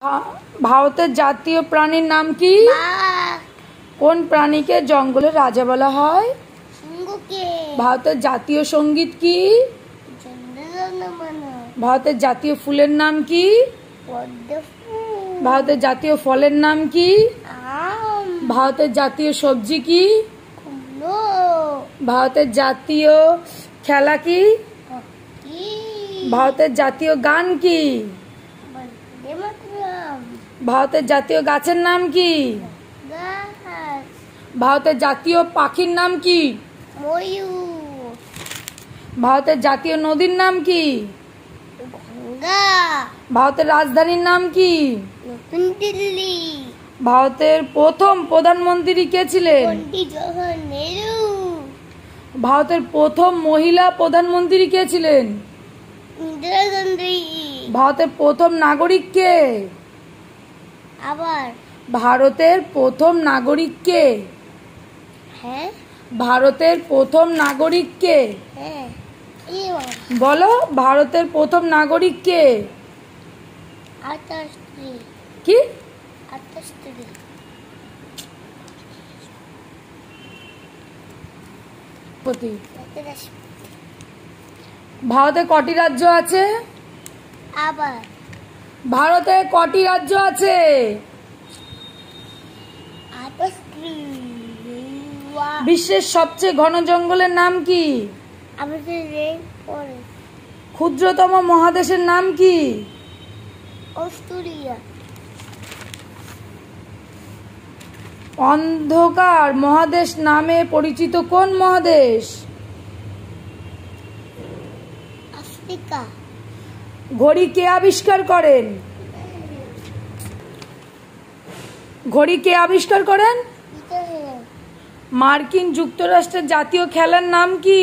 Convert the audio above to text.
ভারতের জাতীয় প্রাণীর নাম কি? কোন প্রাণীকে জঙ্গলের রাজা বলা হয়? ভারতের জাতীয় সঙ্গীত কি? ভারতের জাতীয় ফুলের নাম কি? ভারতের জাতীয় ফলের নাম কি? ভারতের জাতীয় সবজি কি? ভারতের জাতীয় খেলা কি? ভারতের জাতীয় গান কি? ভারতের জাতীয় গাছের নাম কি? ভারতের জাতীয় পাখির নাম কি? ভারতের জাতীয় নদীর নাম কি? ভারতের রাজধানীর নাম কি? নতুন দিল্লি। ভারতের প্রথম প্রধানমন্ত্রী কে ছিলেন? পণ্ডিত জওহরলাল নেহরু। ভারতের প্রথম মহিলা প্রধানমন্ত্রী কে ছিলেন? ইন্দিরা গান্ধী। ভারতের প্রথম নাগরিক কে? আবার ভারতের প্রথম নাগরিক কে? হ্যাঁ ভারতের প্রথম নাগরিক কে? হ্যাঁ বলো, ভারতের প্রথম নাগরিক কে? কি? ভারতে কটি রাজ্য আছে? আবার ভারতে কটি রাজ্য আছে? বিশ্বের সবচেয়ে ঘন জঙ্গলের নাম কি? ক্ষুদ্রতম মহাদেশের নাম কি? অস্ট্রেলিয়া। অন্ধকার মহাদেশ নামে পরিচিত কোন মহাদেশ? আফ্রিকা। ঘড়ি কে আবিষ্কার করেন? ঘড়ি কে আবিষ্কার করেন? মার্কিন যুক্তরাষ্ট্রের জাতীয় খেলার নাম কি?